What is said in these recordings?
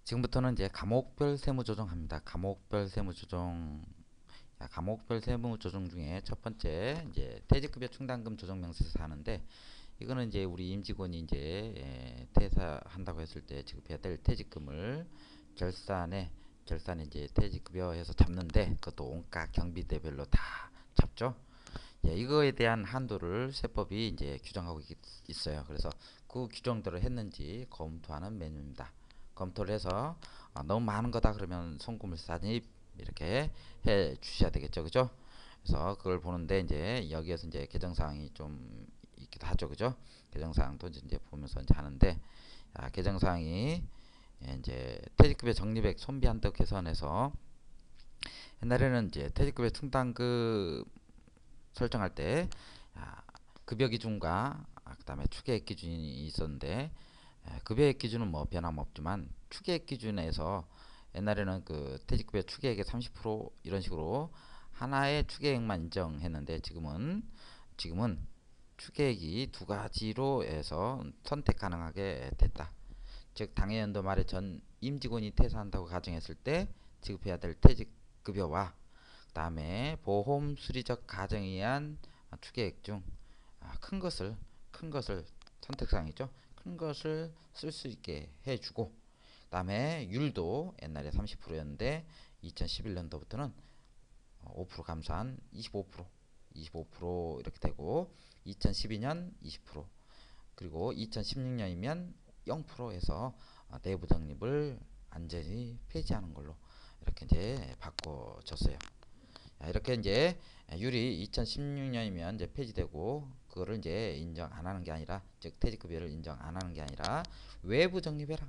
지금부터는 이제 과목별 세무 조정합니다. 과목별 세무 조정. 과목별 세무 조정 중에 첫 번째 이제 퇴직급여 충당금 조정 명세서 하는데, 이거는 이제 우리 임직원이 이제 퇴사한다고 했을 때 지급해야 될 퇴직금을 결산에 이제 퇴직급여해서 잡는데, 그것도 원가 경비대별로 다 잡죠. 이거에 대한 한도를 세법이 이제 규정하고 있어요. 그래서 그 규정대로 했는지 검토하는 메뉴입니다. 검토를 해서 너무 많은 거다 그러면 송금을 산입 이렇게 해 주셔야 되겠죠, 그죠? 그래서 그걸 보는데 이제 여기에서 이제 개정사항이 좀 있기도 하죠, 그죠? 개정사항도 이제 보면서 이제 하는데, 개정사항이 이제 퇴직급여 적립액 손비 한도 개선해서, 옛날에는 이제 퇴직급여 충당금 설정할 때 급여 기준과 그다음에 추계액 기준이 있었는데, 급여액 기준은 뭐 변함없지만 추계액 기준에서 옛날에는 그 퇴직급여 추계액의 30% 이런 식으로 하나의 추계액만 인정했는데, 지금은 추계액이 두 가지로 해서 선택 가능하게 됐다. 즉 당해연도 말에 전 임직원이 퇴사한다고 가정했을 때 지급해야 될 퇴직급여와, 그다음에 보험 수리적 가정에 의한 추계액 중 큰 것을 선택사항이죠. 큰 것을 쓸 수 있게 해주고, 그다음에 율도 옛날에 30%였는데 2011년도부터는 5% 감소한 25% 이렇게 되고, 2012년 20%, 그리고 2016년이면 0% 해서 내부 적립을 완전히 폐지하는 걸로 이렇게 이제 바꿔줬어요. 이렇게 이제 율이 2016년이면 이제 폐지되고, 그거를 이제 인정 안 하는 게 아니라, 즉 퇴직급여를 인정 안 하는 게 아니라 외부 적립해라.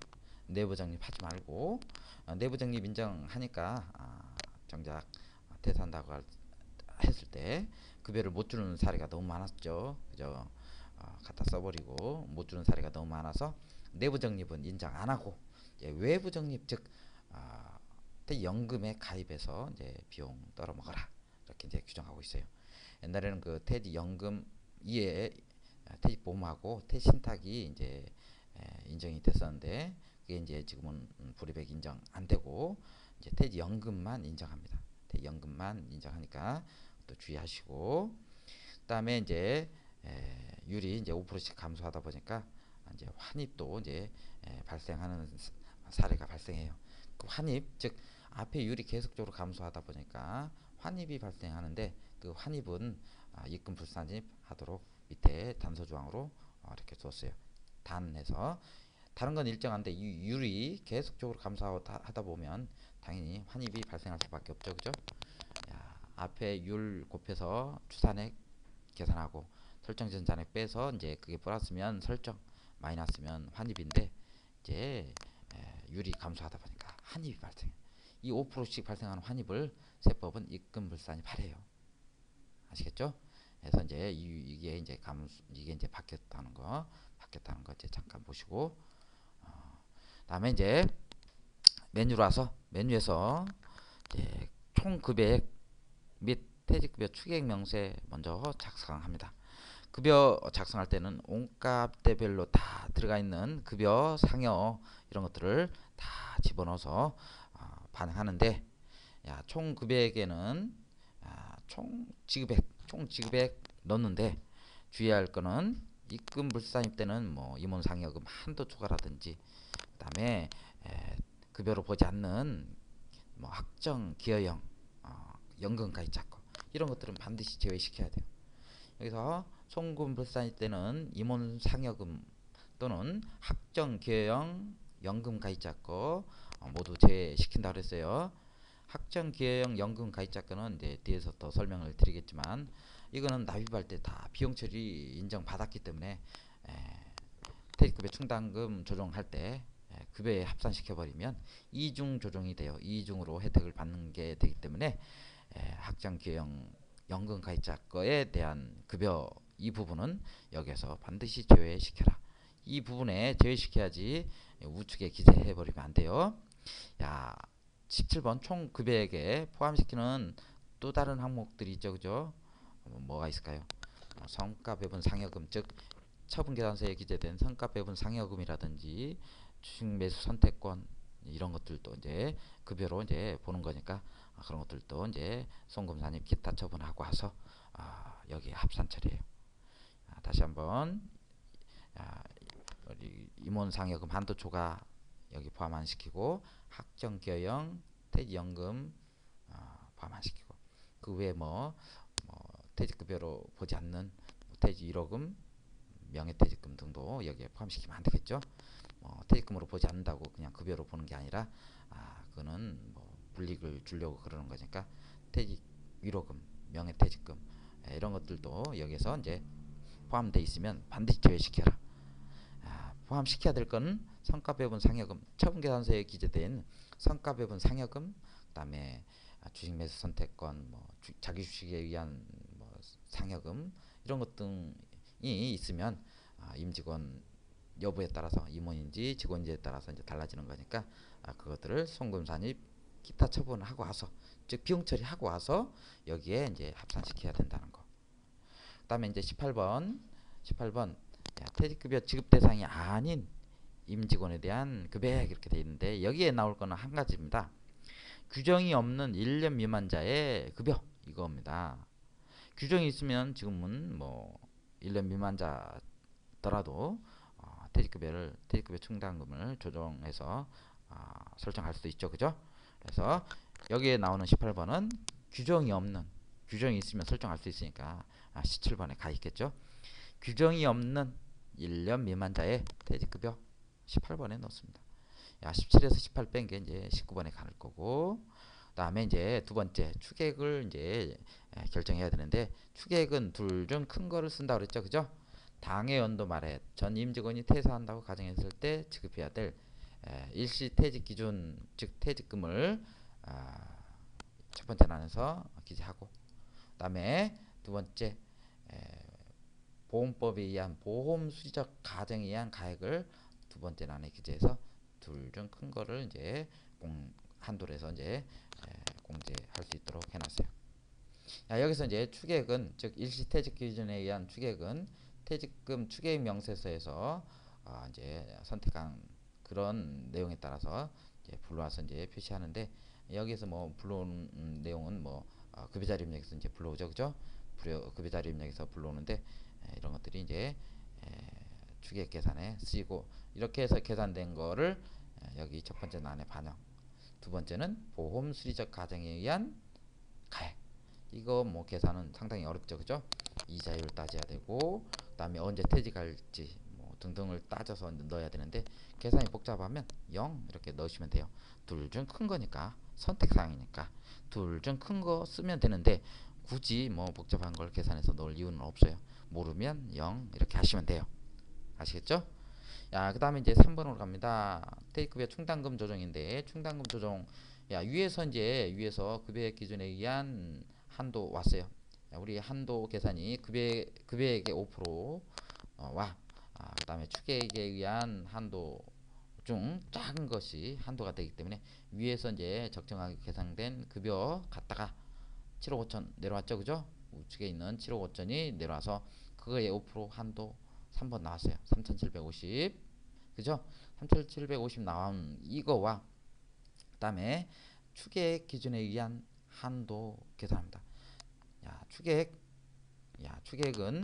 내부 적립하지 말고, 내부 적립 인정하니까 정작 퇴사한다고 했을 때 급여를 못 주는 사례가 너무 많았죠. 그죠? 갖다 써버리고 못 주는 사례가 너무 많아서 내부 적립은 인정 안 하고, 외부 적립, 즉 연금에 가입해서 이제 비용 떨어 먹어라 이렇게 이제 규정하고 있어요. 옛날에는 그 퇴직 연금 이에 퇴직 보험하고 퇴직 신탁이 이제 인정이 됐었는데, 그게 이제 지금은 불이백 인정 안 되고 이제 퇴직 연금만 인정합니다. 퇴직 연금만 인정하니까 또 주의하시고, 그다음에 이제 율이 이제 5%씩 감소하다 보니까 이제 환입도 이제 발생하는 사례가 발생해요. 그 환입, 즉 앞에 율이 계속적으로 감소하다 보니까 환입이 발생하는데, 그 환입은 입금 불산입 하도록 밑에 단서 조항으로 이렇게 뒀어요. 단해서 다른 건 일정한데 이 율이 계속적으로 감소하다 보면 당연히 환입이 발생할 수밖에 없죠, 그죠? 앞에 율 곱해서 추산액 계산하고 설정전 잔액 빼서 이제 그게 플러스면 설정, 마이너스면 환입인데, 이제 율이 감소하다 보니까 환입이 발생. 이 5%씩 발생하는 환입을 세법은 입금불산입하래요. 아시겠죠? 그래서 이제 이게 이제 바뀌었다는 거 이제 잠깐 보시고, 다음에 이제 메뉴에서 이제 총 급여액 및 퇴직급여 추계액 명세 먼저 작성합니다. 급여 작성할 때는 온값대별로 다 들어가 있는 급여 상여 이런 것들을 다 집어넣어서 반영하는데, 총 급여액에는 총 지급액 넣는데 주의할 거는 입금 불산입 때는 뭐 임원 상여금 한도 초과라든지, 그다음에 급여로 보지 않는 뭐 확정 기여형 연금 가입자금 이런 것들은 반드시 제외시켜야 돼요. 여기서 송금 불산일 때는 임원 상여금 또는 확정 기여형 연금 가입자 거 모두 제외시킨다 그랬어요. 확정 기여형 연금 가입자 거는 이제 뒤에서 더 설명을 드리겠지만, 이거는 납입할 때 다 비용 처리 인정받았기 때문에 퇴직급여 충당금 조정할 때 급여에 합산시켜 버리면 이중 조정이 돼요. 이중으로 혜택을 받는 게 되기 때문에 확정 기여형 연금 가입자 거에 대한 급여 이 부분은 여기에서 반드시 제외시켜라. 이 부분에 제외시켜야지 우측에 기재해 버리면 안 돼요. 17번 총 급여액에 포함시키는 또 다른 항목들이 있죠, 그죠? 뭐가 있을까요? 성과 배분 상여금, 즉 처분계산서에 기재된 성과 배분 상여금이라든지 주식 매수 선택권 이런 것들도 이제 급여로 이제 보는 거니까 그런 것들도 이제 송금 산입 기타 처분하고 와서 여기 합산 처리해요. 다시 한번 우리 임원 상여금 한도 초과 여기 포함 안 시키고 학정 기여형 퇴직연금 포함 안 시키고 그 외에 뭐 퇴직급여로 보지 않는 퇴직 1호금 명예퇴직금 등도 여기에 포함시키면 안 되겠죠. 퇴직금으로 보지 않는다고 그냥 급여로 보는 게 아니라 그거는 뭐 불이익을 주려고 그러는 거니까 퇴직 1호금 명예퇴직금 이런 것들도 여기서 이제 포함되어 있으면 반드시 제외시켜라. 포함시켜야 될 건 성과배분 상여금, 처분계산서에 기재된 성과배분 상여금, 그다음에 주식 매수 선택권, 자기 주식에 의한 상여금 이런 것 등이 있으면 임직원 여부에 따라서 임원인지 직원인지에 따라서 이제 달라지는 거니까 그것들을 송금 산입 기타 처분을 하고 와서 즉 비용 처리하고 와서 여기에 이제 합산시켜야 된다는 거. 그다음에 이제 18번 퇴직급여 지급 대상이 아닌 임직원에 대한 금액 이렇게 돼 있는데 여기에 나올 거는 한 가지입니다. 규정이 없는 1년 미만자의 급여 이겁니다. 규정이 있으면 지금은 1년 미만자더라도 퇴직급여 충당금을 조정해서 설정할 수도 있죠, 그죠? 그래서 여기에 나오는 18번은 규정이 있으면 설정할 수 있으니까 17번에 가 있겠죠. 규정이 없는 1년 미만자의 퇴직급여 18번에 넣습니다. 17에서 18 뺀 게 이제 19번에 갈 거고, 그다음에 이제 두 번째 추계액을 이제 결정해야 되는데 추계액은 둘 중 큰 거를 쓴다고 그랬죠, 그죠? 당해 연도 말에 전 임직원이 퇴사한다고 가정했을 때 지급해야 될 일시 퇴직 기준 즉 퇴직금을 첫 번째 난에서 기재하고, 그다음에 두 번째 보험법에 의한 보험 수리적 가정에 의한 가액을 두 번째 난에 기재해서 둘 중 큰 거를 이제 한도로 해서 이제 공제할 수 있도록 해놨어요. 여기서 이제 추계액은 즉 일시퇴직 기준에 의한 추계액은 퇴직금 추계액 명세서에서 이제 선택한 그런 내용에 따라서 이제 불러와서 이제 표시하는데 여기서 불러온 내용은 급여자료 입력에서 이제 불러오죠, 그죠? 급여자료 입력에서 불러오는데 이런 것들이 이제 추계액 계산에 쓰이고 이렇게 해서 계산된 거를 여기 첫 번째 난에 반영. 두 번째는 보험 수리적 가정에 의한 가액. 이거 계산은 상당히 어렵죠, 그죠? 이자율 따져야 되고, 그다음에 언제 퇴직할지 등등을 따져서 넣어야 되는데 계산이 복잡하면 0 이렇게 넣으시면 돼요. 둘 중 큰 거니까 선택사항이니까 둘 중 큰 거 쓰면 되는데 굳이 복잡한 걸 계산해서 넣을 이유는 없어요. 모르면 0 이렇게 하시면 돼요. 아시겠죠? 그 다음에 이제 3번으로 갑니다. 퇴직급여 충당금 조정인데 충당금 조정 위에서 급여액 기준에 의한 한도 왔어요. 우리 한도 계산이 급여액의 5%와 그 다음에 추계액에 의한 한도 중 작은 것이 한도가 되기 때문에 위에서 이제 적정하게 계산된 급여 갖다가 7억 5천 내려왔죠, 그죠? 우측에 있는 7억 5천이 내려와서 그거의 5% 한도 3번 나왔어요. 3,750 그죠? 3,750 나온 이거와 그 다음에 추계액 기준에 의한 한도 계산합니다. 추계액은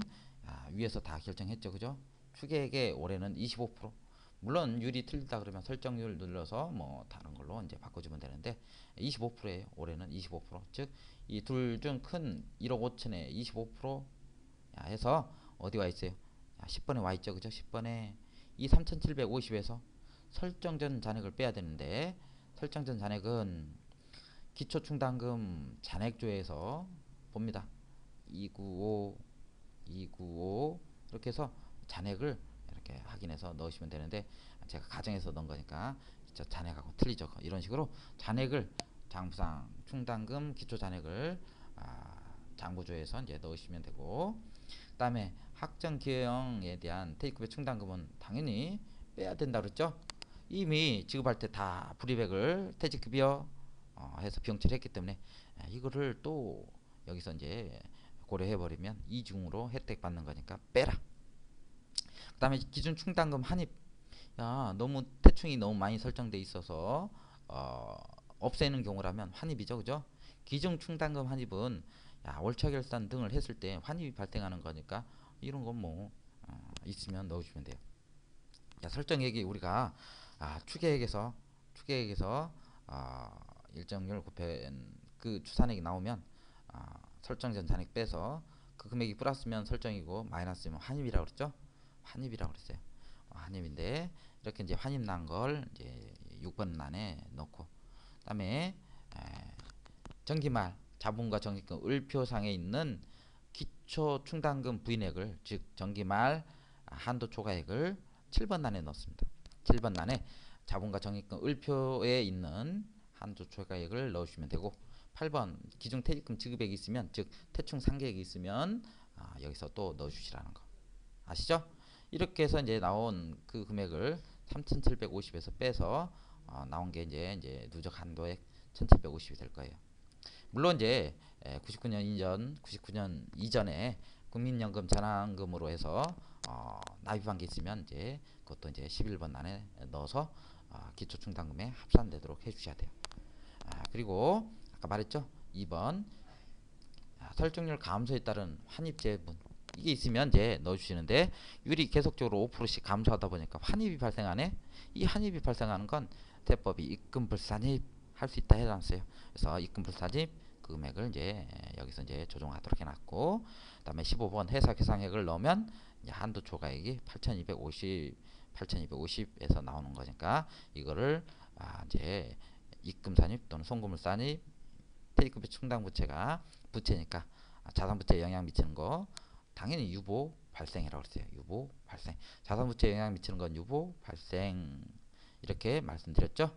위에서 다 결정했죠, 그죠? 추계액의 올해는 25%. 물론 율이 틀리다 그러면 설정률 눌러서 다른 걸로 이제 바꿔주면 되는데 25%예요. 올해는 25%. 즉 이 둘 중 큰 1억 5천에 25% 해서 어디 와 있어요? 10번에 와 있죠, 그죠? 10번에 이 3,750에서 설정전 잔액을 빼야 되는데 설정전 잔액은 기초충당금 잔액조에서 봅니다. 295 이렇게 해서 잔액을 이렇게 확인해서 넣으시면 되는데 제가 가정에서 넣은 거니까 잔액하고 틀리죠. 이런 식으로 잔액을 장부상 충당금 기초 잔액을 장부조에서 이제 넣으시면 되고, 그 다음에 학정 기여형에 대한 퇴직급여 충당금은 당연히 빼야 된다 그랬죠. 이미 지급할 때 다 불이백을 퇴직급여 해서 비용 처리했기 때문에 이거를 또 여기서 이제 고려해 버리면 이중으로 혜택 받는 거니까 빼라. 그 다음에 기준 충당금 한입 야, 너무 대충이 너무 많이 설정돼 있어서 어, 없애는 경우라면 환입이죠, 그죠? 기존 충당금 환입은 야, 월차 결산 등을 했을 때 환입이 발생하는 거니까 이런 건 뭐 있으면 넣어주면 돼요. 야, 설정액이 우리가 추계액에서 일정률 곱한 그 추산액이 나오면 설정전 잔액 빼서 그 금액이 플러스면 설정이고 마이너스면 환입이라고 그랬죠? 환입이라고 그랬어요. 환입인데 이렇게 이제 환입 난 걸 이제 6번 란에 넣고 그다음에 정기말 자본과 정기금 을표상에 있는 기초 충당금 부인액을 즉 정기말 한도 초과액을 7번 란에 넣습니다. 7번 란에 자본과 정기금 을표에 있는 한도 초과액을 넣으시면 되고 8번 기존 퇴직금 지급액이 있으면 즉 태충 상계액이 있으면 여기서 또 넣어주시라는 거 아시죠? 이렇게 해서 이제 나온 그 금액을 3,750에서 빼서 나온 게 이제 누적 한도액 1,750이 될 거예요. 물론 이제 99년 이전에 국민연금 전환금으로 해서 납입한 게 있으면 이제 그것도 이제 11번 안에 넣어서 기초충당금에 합산되도록 해주셔야 돼요. 그리고 아까 말했죠? 2번 설정률 감소에 따른 환입제분 이게 있으면 이제 넣어주시는데 율이 계속적으로 5%씩 감소하다 보니까 환입이 발생하네. 이 환입이 발생하는 건 대법이 입금불산입 할 수 있다 해놨어요. 그래서 입금불산입 그 금액을 이제 여기서 이제 조정하도록 해놨고 그다음에 15번 회사 계상액을 넣으면 이제 한도 초과액이 8,250에서 나오는 거니까 이거를 이제 입금산입 또는 송금물산입 퇴직급여 충당부채가 부채니까 자산부채에 영향 미치는 거 당연히 유보 발생이라고 그랬어요. 유보 발생. 자산부채에 영향 미치는 건 유보 발생 이렇게 말씀드렸죠.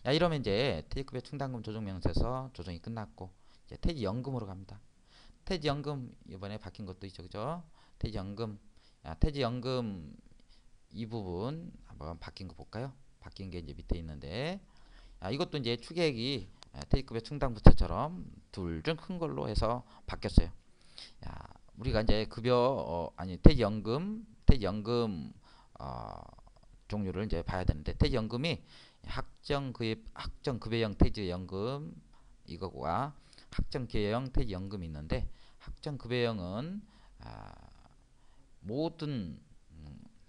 야 이러면 이제 퇴직급여 충당금 조정명세서 조정이 끝났고 이제 퇴직연금으로 갑니다. 퇴직연금 이번에 바뀐 것도 있죠, 그죠? 퇴직연금, 퇴직연금 이 부분 한번 바뀐 거 볼까요? 바뀐 게 이제 밑에 있는데 이것도 이제 추계액이 퇴직급여 충당부채처럼 둘 중 큰 걸로 해서 바뀌었어요. 야, 우리가 이제 급여 아니 퇴직연금 종류를 이제 봐야 되는데 퇴직연금이 학정급여형 퇴직연금 이거와 학정기여형 퇴직연금이 있는데 학정급여형은 모든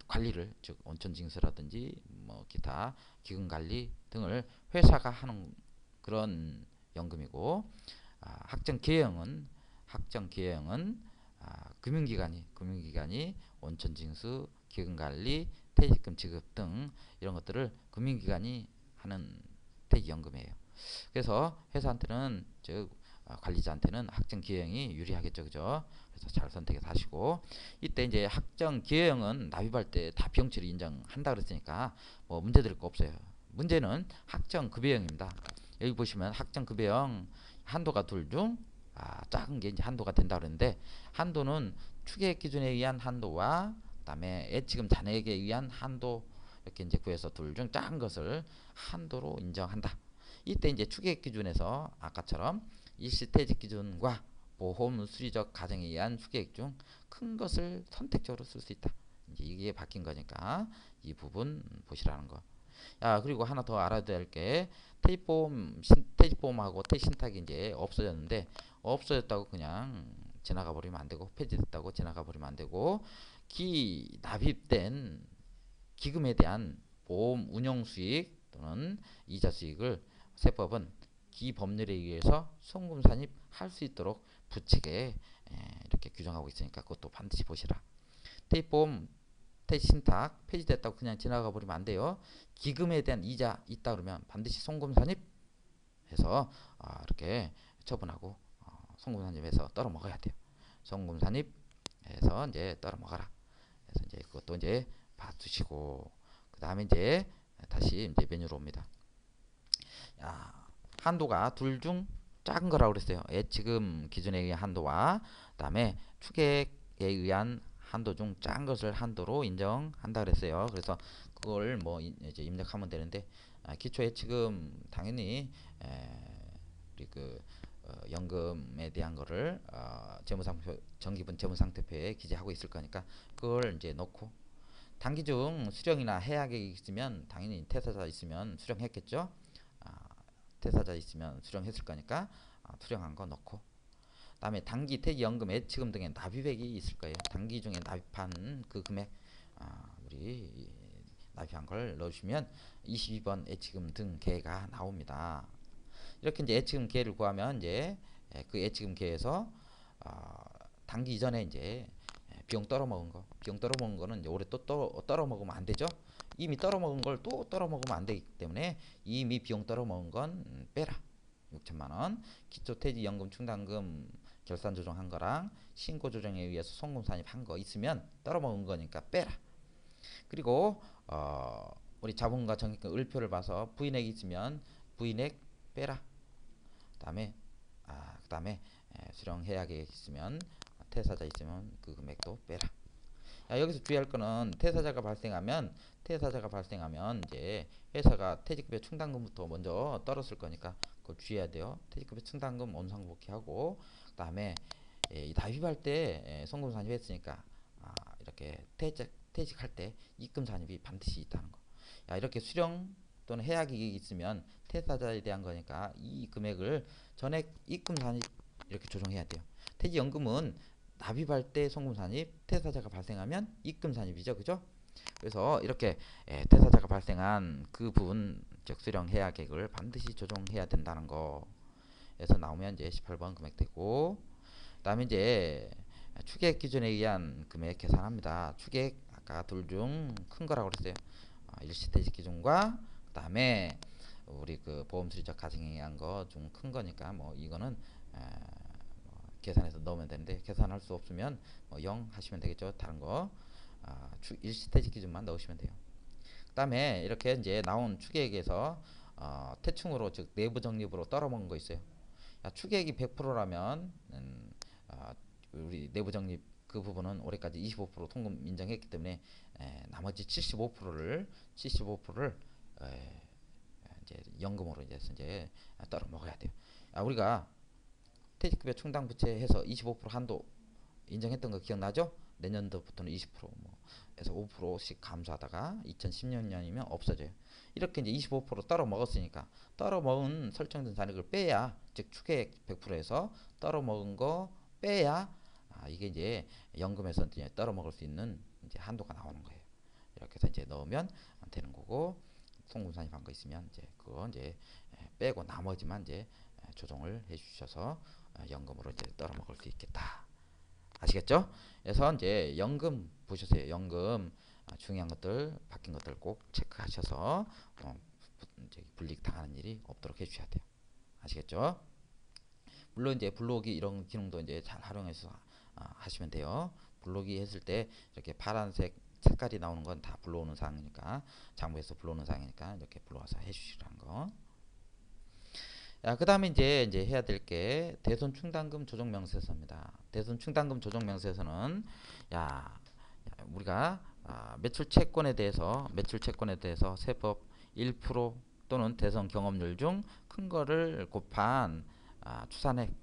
관리를 즉 온천징수라든지 뭐 기타 기금관리 등을 회사가 하는 그런 연금이고 학정기여형은 금융기관이 온천징수 기금관리 퇴직금 지급 등 이런 것들을 금융기관이 하는 퇴직연금이에요. 그래서 회사한테는 즉 관리자한테는 학정기여형이 유리하겠죠, 그죠? 그래서 잘 선택해서 하시고 이때 이제 학정기여형은 납입할 때 다 비용치를 인정한다 그랬으니까 뭐 문제될 거 없어요. 문제는 학정급여형입니다. 여기 보시면 학정급여형 한도가 둘 중 작은 게 이제 한도가 된다 그러는데 한도는 추계액 기준에 의한 한도와 그다음에 예치금 잔액에 의한 한도 이렇게 이제 구해서 둘 중 작은 것을 한도로 인정한다. 이때 이제 추계액 기준에서 아까처럼 일시퇴직 기준과 보험 수리적 가정에 의한 추계액 중 큰 것을 선택적으로 쓸 수 있다. 이제 이게 바뀐 거니까 이 부분 보시라는 거. 그리고 하나 더 알아야 될 게 퇴직보험하고 퇴신탁이 이제 없어졌는데 없어졌다고 그냥 지나가 버리면 안 되고 폐지됐다고 지나가 버리면 안 되고 납입된 기금에 대한 보험 운용 수익 또는 이자 수익을 세법은 기법률에 의해서 송금 산입할 수 있도록 부칙에 이렇게 규정하고 있으니까 그것도 반드시 보시라. 퇴직보험 퇴신탁 폐지됐다고 그냥 지나가 버리면 안 돼요. 기금에 대한 이자 있다 그러면 반드시 송금 산입해서 이렇게 처분하고 송금 산입해서 떨어 먹어야 돼요. 송금 산입해서 이제 떨어 먹어라. 그래서 이제 그것도 이제 봐두시고 그 다음에 이제 다시 이제 메뉴로 옵니다. 한도가 둘 중 작은 거라고 그랬어요. 예치금 기준에 의한 한도와 그다음에 추계액에 의한 한도 중 작은 것을 한도로 인정한다 그랬어요. 그래서 그걸 뭐 이제 입력하면 되는데 기초 예치금 당연히 우리 그 연금에 대한 거를 재무상표 정기분 재무상태표에 기재하고 있을 거니까 그걸 이제 넣고 단기 중 수령이나 해약이 있으면 당연히 퇴사자 있으면 수령했겠죠. 아, 퇴사자 있으면 수령했을 거니까 수령한 거 넣고, 그다음에 단기 퇴직연금, 예치금 등의 납입액이 있을 거예요. 단기 중에 납입한 그 금액, 우리 납입한 걸 넣어주시면 22번 예치금 등 계가 나옵니다. 이렇게 이제 예치금 계를 구하면 이제 그 예치금 계에서 단기 이전에 이제 비용 떨어먹은 거, 비용 떨어먹은 거는 이제 올해 또 떨어먹으면 안 되죠. 이미 떨어먹은 걸 또 떨어먹으면 안 되기 때문에 이미 비용 떨어먹은 건 빼라. 6천만 원. 기초퇴직연금 충당금 결산 조정한 거랑 신고 조정에 의해서 송금 산입한 거 있으면 떨어먹은 거니까 빼라. 그리고 우리 자본과 정액금 을표를 봐서 부인액 있으면 부인액 빼라. 그다음에 수령 해약이 있으면 퇴사자 있으면 그 금액도 빼라. 여기서 주의할 거는 퇴사자가 발생하면 이제 회사가 퇴직급여 충당금부터 먼저 떨었을 거니까 그걸 주의해야 돼요. 퇴직급여 충당금 원상복귀하고, 그다음에 이 납입할 때 송금 산입했으니까 이렇게 퇴직할 때 입금 산입이 반드시 있다는 거. 이렇게 수령 또는 해약이 있으면 퇴사자에 대한 거니까 이 금액을 전액 입금 산입 이렇게 조정해야 돼요. 퇴직연금은 납입할 때 송금 산입, 퇴사자가 발생하면 입금 산입이죠, 그죠? 그래서 이렇게 퇴사자가 발생한 그 부분, 즉 수령 해약액을 반드시 조정해야 된다는 거에서 나오면 이제 18번 금액 되고, 그다음에 이제 추계액 기준에 의한 금액 계산합니다. 추계액 아까 둘 중 큰 거라고 그랬어요. 일시퇴직 기준과 그다음에 우리 그 보험 수리적 가정에 의한 거 좀 큰 거니까 뭐 이거는 계산해서 넣으면 되는데, 계산할 수 없으면 0 하시면 되겠죠. 다른 거 일시퇴직 기준만 넣으시면 돼요. 그 다음에 이렇게 이제 나온 추계액에서 퇴충으로, 즉 내부 적립으로 떨어먹은 거 있어요. 추계액이 100%라면 우리 내부 적립 그 부분은 올해까지 25% 통금 인정했기 때문에 나머지 75%를 이제 연금으로 이제 떨어 먹어야 돼요. 우리가 퇴직급여 충당 부채해서 25% 한도 인정했던 거 기억나죠? 내년도부터는 20% 에서 5%씩 감소하다가 2016년이면 없어져요. 이렇게 이제 25% 떨어 먹었으니까 떨어 먹은 설정된 잔액을 빼야, 즉 추계액 100%에서 떨어 먹은 거 빼야 이게 이제 연금에서 이제 떨어 먹을 수 있는 이제 한도가 나오는 거예요. 이렇게 해서 이제 넣으면 되는 거고, 송금 산입한 거 있으면 이제 그거 이제 빼고 나머지만 이제 조정을 해주셔서 연금으로 이제 떨어 먹을 수 있겠다. 아시겠죠? 그래서 이제 연금 보셨어요. 연금 중요한 것들, 바뀐 것들 꼭 체크하셔서 이제 불이익 당하는 일이 없도록 해주셔야 돼요. 아시겠죠? 물론 이제 불러오기 이런 기능도 이제 잘 활용해서 하시면 돼요. 불러오기 했을 때 이렇게 파란색 색깔이 나오는 건 다 불러오는 사항이니까, 장부에서 불러오는 사항이니까 이렇게 불러와서 해주시라는 거. 그 다음에 이제 해야 될 게 대손 충당금 조정 명세서입니다. 대손 충당금 조정 명세서는 우리가 매출 채권에 대해서 세법 1% 또는 대손 경험률 중 큰 거를 곱한 추산액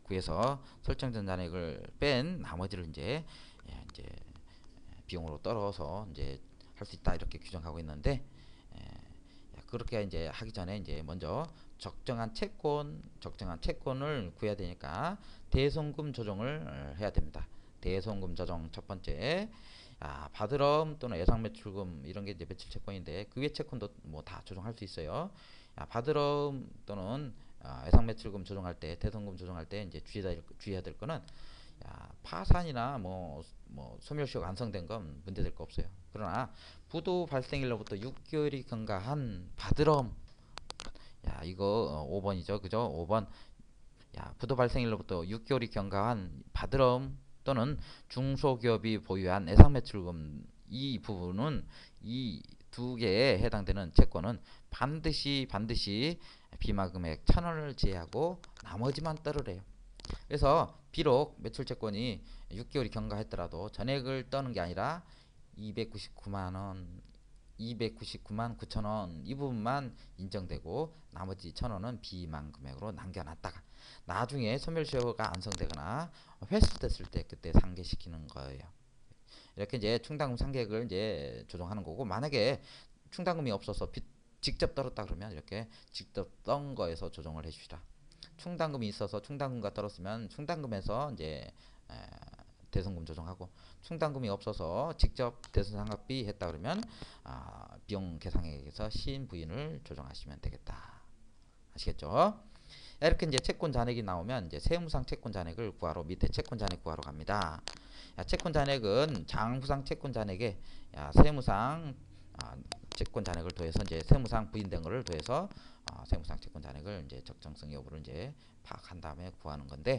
구해서 설정된 잔액을 뺀 나머지를 이제 비용으로 떨어서 이제 할 수 있다, 이렇게 규정하고 있는데, 그렇게 이제 하기 전에 이제 먼저 적정한 채권을 구해야 되니까 대손금 조정을 해야 됩니다. 대손금 조정 첫 번째, 바드럼 또는 예상매출금 이런 게 이제 매출 채권인데 그 외 채권도 뭐 다 조정할 수 있어요. 바드럼 또는 예상매출금 조정할 때, 대손금 조정할 때 이제 주의해야 될 거는 파산이나 뭐 소멸시효가 완성된 건 문제될 거 없어요. 그러나 부도 발생일로부터 6개월이 경과한 바드럼, 이거 5번이죠, 그죠? 5번. 부도 발생일로부터 6개월이 경과한 바드럼 또는 중소기업이 보유한 예상매출금, 이 부분은 이 두 개에 해당되는 채권은 반드시 비마금액 1,000원을 제외하고 나머지만 떨으래요. 그래서 비록 매출채권이 6개월이 경과했더라도 전액을 떠는 게 아니라 299만 9천원 이 부분만 인정되고 나머지 1,000원은 비만 금액으로 남겨놨다가 나중에 소멸시효가 완성되거나 회수됐을 때 그때 상계시키는 거예요. 이렇게 이제 충당금 상계액을 이제 조정하는 거고, 만약에 충당금이 없어서 직접 떨었다 그러면 이렇게 직접 떤 거에서 조정을 해주시라. 충당금이 있어서 충당금과 떨었으면 충당금에서 이제 에, 대손금 조정하고, 충당금이 없어서 직접 대손상각비 했다 그러면 비용 계상액에서 시인 부인을 조정하시면 되겠다. 아시겠죠? 이렇게 이제 채권 잔액이 나오면 이제 세무상 채권 잔액을 구하러 밑에 채권 잔액 구하러 갑니다. 채권 잔액은 장부상 채권 잔액에 세무상 채권 잔액을 더해서 이제 세무상 부인된 거를 더해서 세무상 채권 잔액을 이제 적정성 여부를 이제 파악한 다음에 구하는 건데,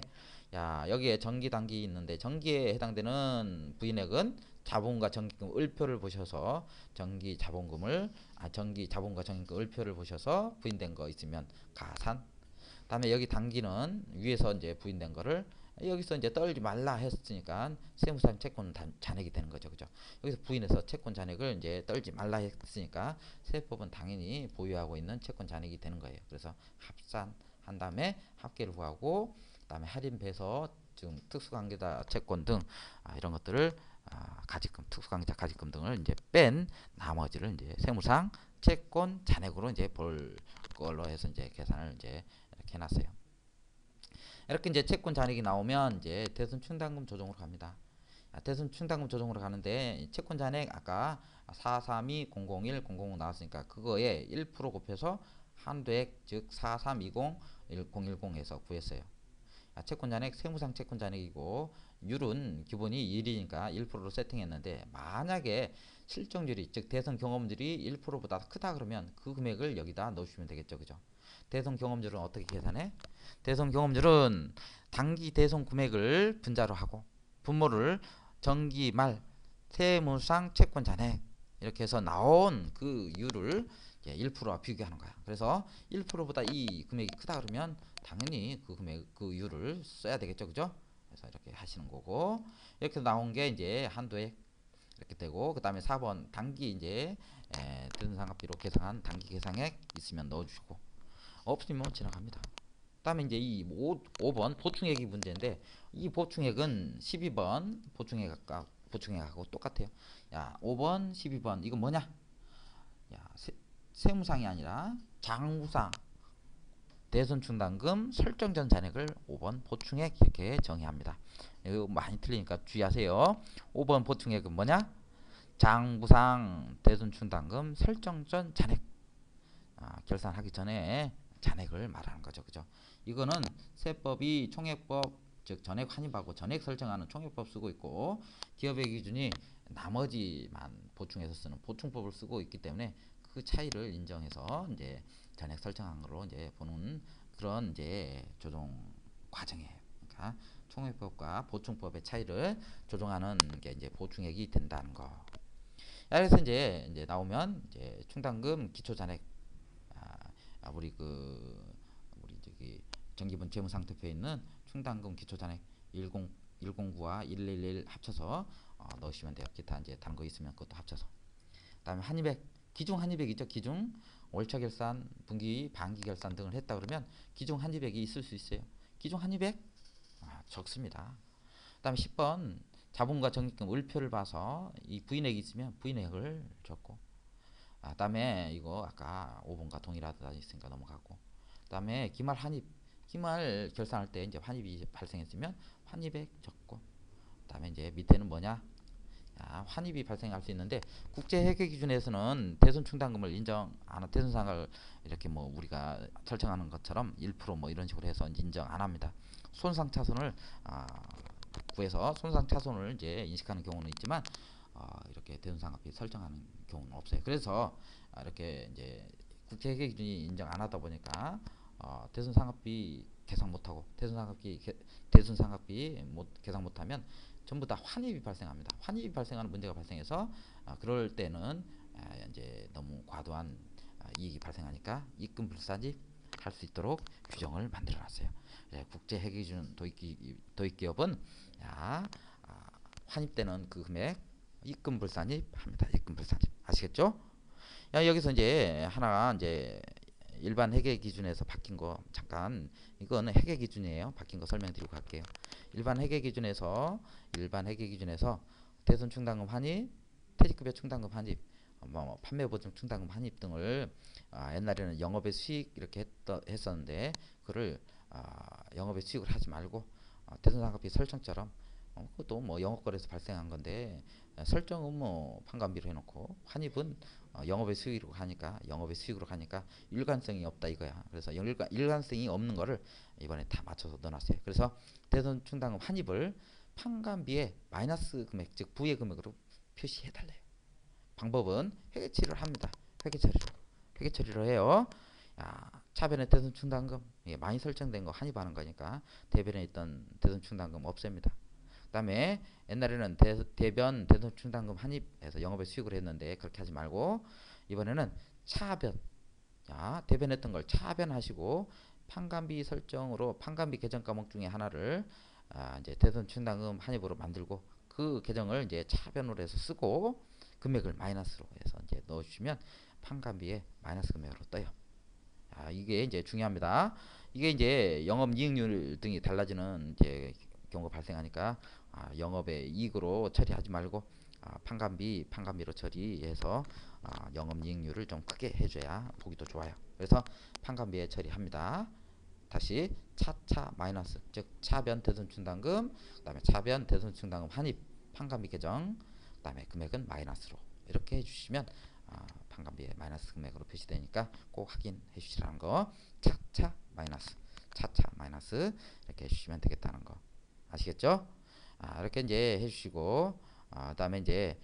여기에 정기 단기 있는데 정기에 해당되는 부인액은 자본과 정기금 을표를 보셔서 정기 자본금을 정기 자본과 정기금 을표를 보셔서 부인된 거 있으면 가산. 다음에 여기 단기는 위에서 이제 부인된 거를 여기서 이제 떨지 말라 했으니까 세무상 채권 잔액이 되는 거죠, 그죠? 여기서 부인해서 채권 잔액을 이제 떨지 말라 했으니까 세법은 당연히 보유하고 있는 채권 잔액이 되는 거예요. 그래서 합산한 다음에 합계를 구하고, 그다음에 할인 배서 지금 특수관계자 채권 등 이런 것들을 가지금 특수관계자 가지금 등을 이제 뺀 나머지를 이제 세무상 채권 잔액으로 이제 볼 걸로 해서 이제 계산을 이제 이렇게 해놨어요. 이렇게 이제 채권 잔액이 나오면 이제 대손 충당금 조정으로 갑니다. 대손 충당금 조정으로 가는데 채권 잔액 아까 432, 001, 005 나왔으니까 그거에 1% 곱해서 한도액 즉 4320, 1010 해서 구했어요. 채권 잔액 세무상 채권 잔액이고 율은 기본이 1이니까 1%로 세팅했는데, 만약에 실적률이 즉 대손 경험률이 1%보다 크다 그러면 그 금액을 여기다 넣으시면 되겠죠, 그죠? 대손 경험률은 어떻게 계산해? 대손 경험률은 단기 대손 금액을 분자로 하고 분모를 정기 말 세무상 채권 잔액 이렇게 해서 나온 그 율을 1%와 비교하는 거야. 그래서 1%보다 이 금액이 크다 그러면 당연히 그 금액 그 율을 써야 되겠죠, 그죠? 그래서 이렇게 하시는 거고, 이렇게 나온 게 이제 한도액 이렇게 되고, 그 다음에 4번 단기 이제 대손상각비로 계산한 단기 계상액 있으면 넣어주시고, 없으면 지나갑니다. 그다음에 이제 이 5번 보충액이 문제인데, 이 보충액은 12번 보충액하고 똑같아요. 5번, 12번 이건 뭐냐? 세무상이 아니라 장부상 대손충당금 설정 전 잔액을 5번 보충액 이렇게 정의합니다. 이거 많이 틀리니까 주의하세요. 5번 보충액은 뭐냐? 장부상 대손충당금 설정 전 잔액. 결산하기 전에 잔액을 말하는 거죠, 그죠? 이거는 세법이 총액법 즉 전액 환입하고 전액 설정하는 총액법 쓰고 있고, 기업의 기준이 나머지만 보충해서 쓰는 보충법을 쓰고 있기 때문에 그 차이를 인정해서 이제 전액 설정한 거로 이제 보는 그런 이제 조정 과정이에요. 그러니까 총액법과 보충법의 차이를 조정하는 게 이제 보충액이 된다는 거. 그래서 이제 나오면 이제 충당금 기초 잔액 우리 저기 정기분 재무상태표에 있는 충당금 기초잔액 109와 111 합쳐서 넣으시면 돼요. 기타 이제 다른 거 있으면 그것도 합쳐서. 그다음에 한입액, 기중 한입액이죠. 기중 월차 결산, 분기, 반기 결산 등을 했다 그러면 기중 한입액이 있을 수 있어요. 기중 한입액 적습니다. 그다음에 10번 자본과 적립금 을표를 봐서 이 부인액이 있으면 부인액을 적고, 그다음에 이거 아까 5번과 동일하다 있으니까 넘어가고, 그다음에 기말 환입, 기말 결산할 때 이제 환입이 발생했으면 환입액 적고, 그다음에 이제 밑에는 뭐냐? 환입이 발생할 수 있는데 국제 회계 기준에서는 대손 충당금을 인정 안 하고 대손상을 이렇게 뭐 우리가 설정하는 것처럼 1%뭐 이런 식으로 해서 인정 안 합니다. 손상 차손을 구해서 손상 차손을 이제 인식하는 경우는 있지만 이렇게 대손상각비 설정하는 경우는 없어요. 그래서 이렇게 이제 국제회계 기준이 인정 안 하다 보니까 대손상각비 계산 못하고 대손상각비 계산 못하면 전부 다 환입이 발생합니다. 환입이 발생하는 문제가 발생해서 그럴 때는 이제 너무 과도한 이익이 발생하니까 입금 불사집 할 수 있도록 규정을 만들어놨어요. 국제회계 기준 도입기업은 환입되는 그 금액 입금 불산입 합니다. 입금 불산입 아시겠죠? 여기서 이제 하나 이제 일반 회계 기준에서 바뀐 거 잠깐, 이거는 회계 기준이에요. 바뀐 거 설명드리고 갈게요. 일반 회계 기준에서 대손 충당금 환입, 퇴직급여 충당금 환입, 판매 보증 충당금 환입 등을 옛날에는 영업의 수익 이렇게 했었는데 그를 영업의 수익을 하지 말고 대손상각비 설정처럼 그것도 뭐 영업거래에서 발생한 건데 설정은 뭐 판관비로 해놓고 환입은 영업의 수익으로 하니까 일관성이 없다 이거야. 그래서 일관성이 없는 거를 이번에 다 맞춰서 넣어놨어요. 그래서 대손 충당금 환입을 판관비의 마이너스 금액 즉 부의 금액으로 표시해달래요. 방법은 회계 처리를 합니다. 회계 처리로 해요. 차변에 대손 충당금 많이 설정된 거 환입하는 거니까 대변에 있던 대손 충당금 없앱니다. 그 다음에 옛날에는 대변 대손 충당금 환입해서 영업의 수익을 했는데 그렇게 하지 말고 이번에는 차변 대변했던 걸 차변하시고 판관비 설정으로 판관비 계정 과목 중에 하나를 이제 대손 충당금 환입으로 만들고 그 계정을 이제 차변으로 해서 쓰고 금액을 마이너스로 해서 이제 넣어주시면 판관비에 마이너스 금액으로 떠요. 이게 이제 중요합니다. 이게 이제 영업이익률 등이 달라지는 이제 경우가 발생하니까 영업의 이익으로 처리하지 말고 판관비로 처리해서 영업이익률을 좀 크게 해줘야 보기도 좋아요. 그래서 판관비에 처리합니다. 다시 차차 마이너스 즉 차변 대손 충당금 그 다음에 차변 대손 충당금 환입 판관비 계정 그 다음에 금액은 마이너스로 이렇게 해주시면 판관비에 마이너스 금액으로 표시되니까 꼭 확인해 주시라는 거. 차차 마이너스 이렇게 해주시면 되겠다는 거 아시겠죠? 이렇게 이제 해주시고 그다음에 이제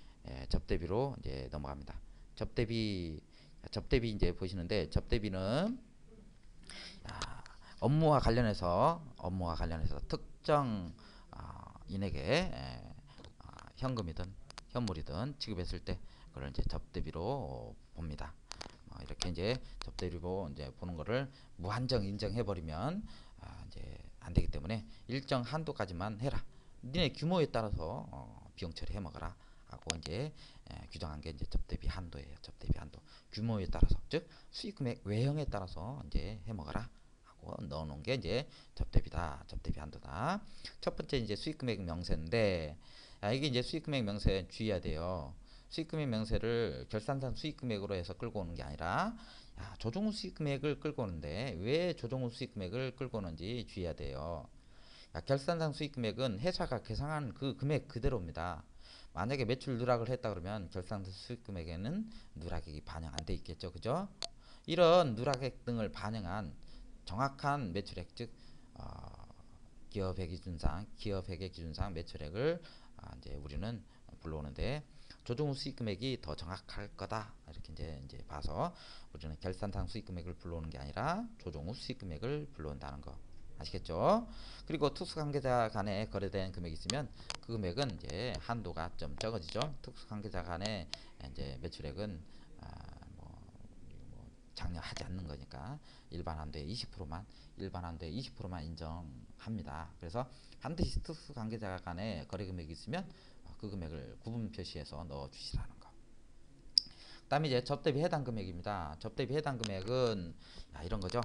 접대비로 이제 넘어갑니다. 접대비 이제 보시는데 접대비는 업무와 관련해서 특정 인에게 현금이든 현물이든 지급했을 때 그걸 이제 접대비로 봅니다. 이렇게 이제 접대비로 이제 보는 거를 무한정 인정해 버리면 이제 안 되기 때문에 일정 한도까지만 해라. 니네 규모에 따라서 비용 처리해 먹어라 하고 이제 규정한 게 이제 접대비 한도예요. 접대비 한도 규모에 따라서 즉 수익금액 외형에 따라서 이제 해 먹어라 하고 넣어놓은 게 이제 접대비다. 접대비 한도다. 첫 번째 이제 수익금액 명세인데 이게 이제 수익금액 명세 주의해야 돼요. 수익금액 명세를 결산상 수익금액으로 해서 끌고 오는 게 아니라 조정후 수익금액을 끌고 오는데 왜 조정후 수익금액을 끌고 오는지 주의해야 돼요. 결산상 수익금액은 회사가 계산한 그 금액 그대로입니다. 만약에 매출 누락을 했다 그러면 결산상 수익금액에는 누락액이 반영 안 돼 있겠죠. 그죠? 이런 누락액 등을 반영한 정확한 매출액 즉 기업회계 기준상 매출액을 이제 우리는 불러오는데 조정후 수익금액이 더 정확할 거다 이렇게 이제 봐서 우리는 결산상 수익금액을 불러오는 게 아니라 조정후 수익금액을 불러온다는 거 아시겠죠? 그리고 특수관계자 간에 거래된 금액이 있으면 그 금액은 이제 한도가 좀 적어지죠. 특수관계자 간에 이제 매출액은 장려하지 않는 거니까 일반 한도의 20%만 인정합니다. 그래서 반드시 특수관계자 간에 거래 금액이 있으면 그 금액을 구분 표시해서 넣어 주시라는 거. 그다음에 이제 접대비 해당 금액입니다. 접대비 해당 금액은 이런 거죠.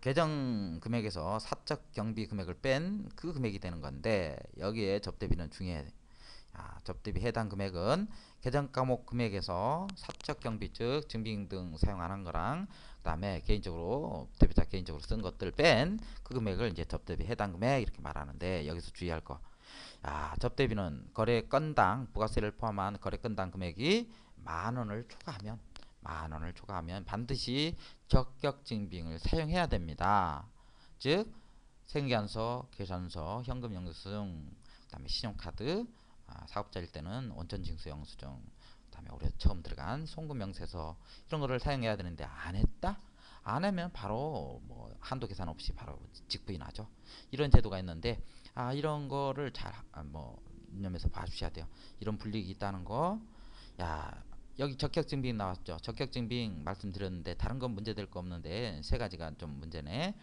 계정 금액에서 사적 경비 금액을 뺀 그 금액이 되는 건데 여기에 접대비는 중요해. 접대비 해당 금액은 계정 과목 금액에서 사적 경비 즉 증빙 등 사용 안 한 거랑 그다음에 개인적으로 대표자 개인적으로 쓴 것들 뺀 그 금액을 이제 접대비 해당 금액 이렇게 말하는데 여기서 주의할 거. 접대비는 거래 건당 부가세를 포함한 거래 건당 금액이 만 원을 초과하면 반드시 적격 증빙을 사용해야 됩니다. 즉 생계안서, 계산서, 현금 영수증, 그다음에 신용카드, 사업자일 때는 원천징수 영수증, 그다음에 올해 처음 들어간 송금 명세서 이런 거를 사용해야 되는데 안 했다? 안 하면 바로 뭐 한도 계산 없이 바로 직부인하죠. 이런 제도가 있는데 이런 거를 잘 유념해서 봐주셔야 돼요. 이런 불이익이 있다는 거. 여기 적격증빙 나왔죠. 적격증빙 말씀드렸는데 다른 건 문제될 거 없는데 세 가지가 좀 문제네.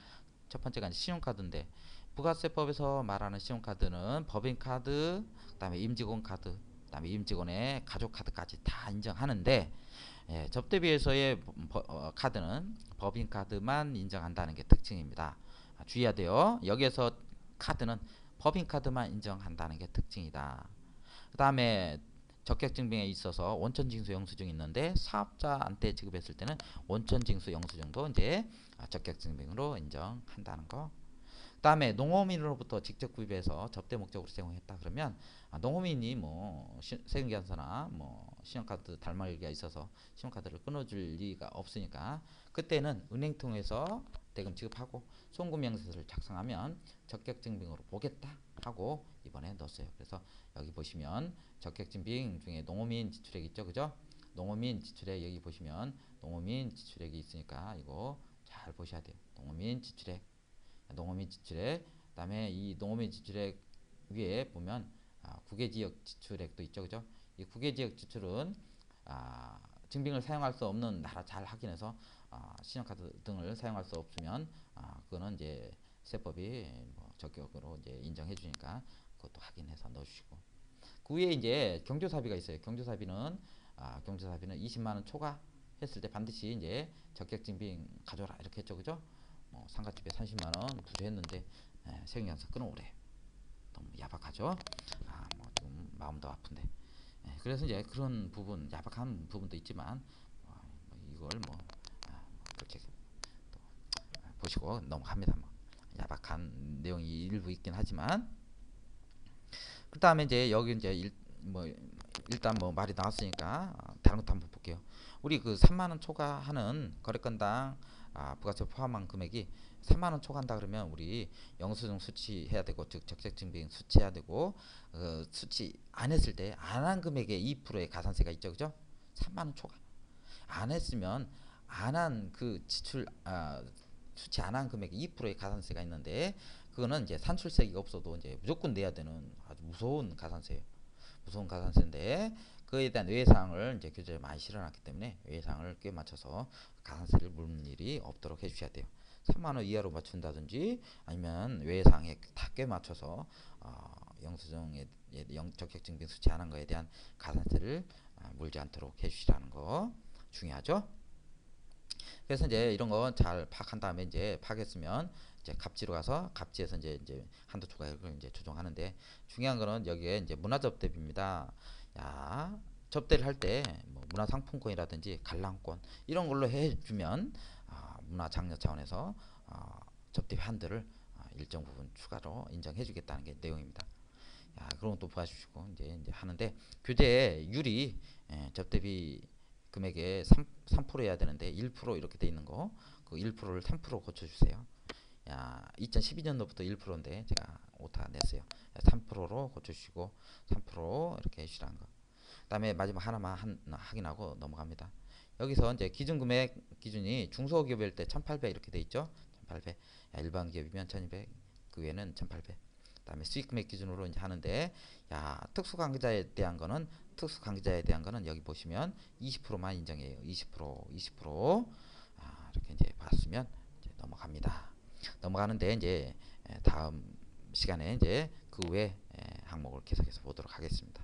첫 번째가 신용카드인데 부가세법에서 말하는 신용카드는 법인카드, 그다음에 임직원 카드, 그다음에 임직원의 가족카드까지 다 인정하는데 접대비에서의 카드는 법인카드만 인정한다는 게 특징입니다. 주의해야 돼요. 여기에서 카드는 법인카드만 인정한다는 게 특징이다. 그 다음에 적격증빙에 있어서 원천징수 영수증이 있는데 사업자한테 지급했을 때는 원천징수 영수증도 이제 적격증빙으로 인정한다는 거. 그다음에 농어민으로부터 직접 구입해서 접대 목적으로 제공했다 그러면 농어민이 뭐 세금계산서나 뭐 신용카드 달말기가 있어서 신용카드를 끊어줄 리가 없으니까 그때는 은행 통해서 대금 지급하고 송금명세서를 작성하면 적격증빙으로 보겠다 하고 이번에 넣었어요. 그래서 여기 보시면 적격증빙 중에 농어민 지출액 있죠, 그죠? 농어민 지출액 여기 보시면 농어민 지출액이 있으니까 이거 잘 보셔야 돼요. 농어민 지출액. 농어민 지출액, 그다음에 이 농어민 지출액 위에 보면 국외지역 지출액도 있죠, 그죠? 이 국외지역 지출은 증빙을 사용할 수 없는 나라 잘 확인해서 신용카드 등을 사용할 수 없으면 그거는 이제 세법이 뭐 적격으로 이제 인정해 주니까 그것도 확인해서 넣어주시고 그 위에 이제 경조사비가 있어요. 경조사비는 20만 원 초과했을 때 반드시 이제 적격증빙 가져라 이렇게 했죠, 그죠? 상가집에 30만 원 부조했는데 세금계산서 끊어오래. 너무 야박하죠? 좀 마음도 아픈데. 그래서 이제 그런 부분, 야박한 부분도 있지만 이걸 그렇게 또 보시고 넘어갑니다. 야박한 내용이 일부 있긴 하지만 그 다음에 이제 여기 이제 일단 말이 나왔으니까 다른 것도 한번 볼게요. 우리 그 3만 원 초과하는 거래건당 부가세 포함한 금액이 3만 원 초과한다 그러면 우리 영수증 수취해야 되고 즉 적격증빙 수취해야 되고 수취 안 했을 때 안 한 금액의 2%의 가산세가 있죠, 그죠? 3만 원 초과 안 했으면 안 한 그 지출 수취 안 한 금액의 2%의 가산세가 있는데 그거는 이제 산출세가 없어도 이제 무조건 내야 되는 아주 무서운 가산세예요. 무서운 가산세인데 그에 대한 외상을 이제 규제를 많이 실어놨기 때문에 외상을 꽤 맞춰서 가산세를 물는 일이 없도록 해주셔야 돼요. 3만 원 이하로 맞춘다든지 아니면 외상에 다 꽤 맞춰서 영수증에 적격증빙 수취 안 한 거에 대한 가산세를 물지 않도록 해주시라는 거 중요하죠. 그래서 이제 이런 거 잘 파악한 다음에 이제 파악했으면 이제 갑지로 가서 갑지에서 이제 한도 초과액을 이제 조정하는데 중요한 거는 여기에 이제 문화접대비입니다. 야, 접대를 할 때 뭐 문화상품권이라든지 관람권 이런 걸로 해주면 문화장려 차원에서 접대비 한도를 일정 부분 추가로 인정해주겠다는 게 내용입니다. 그런 것도 봐주시고 이제 하는데 교재율이 접대비 금액의 3% 해야 되는데 1% 이렇게 돼 있는 거, 그 1%를 3% 고쳐주세요. 2012년도부터 1%인데 제가 오타 냈어요. 3%로 고쳐주시고 3% 이렇게 해주시라는 거. 그다음에 마지막 하나만 확인하고 넘어갑니다. 여기서 이제 기준금액 기준이 중소기업일 때 1,800 이렇게 돼 있죠. 1,800. 일반 기업이면 1,200. 그 외에는 1,800. 그다음에 수익금액 기준으로 이제 하는데 특수관계자에 대한 거는 여기 보시면 20%만 인정해요. 20% 이렇게 이제 봤으면 이제 넘어갑니다. 넘어가는데 이제 다음 시간에 이제 그 외 항목을 계속해서 보도록 하겠습니다.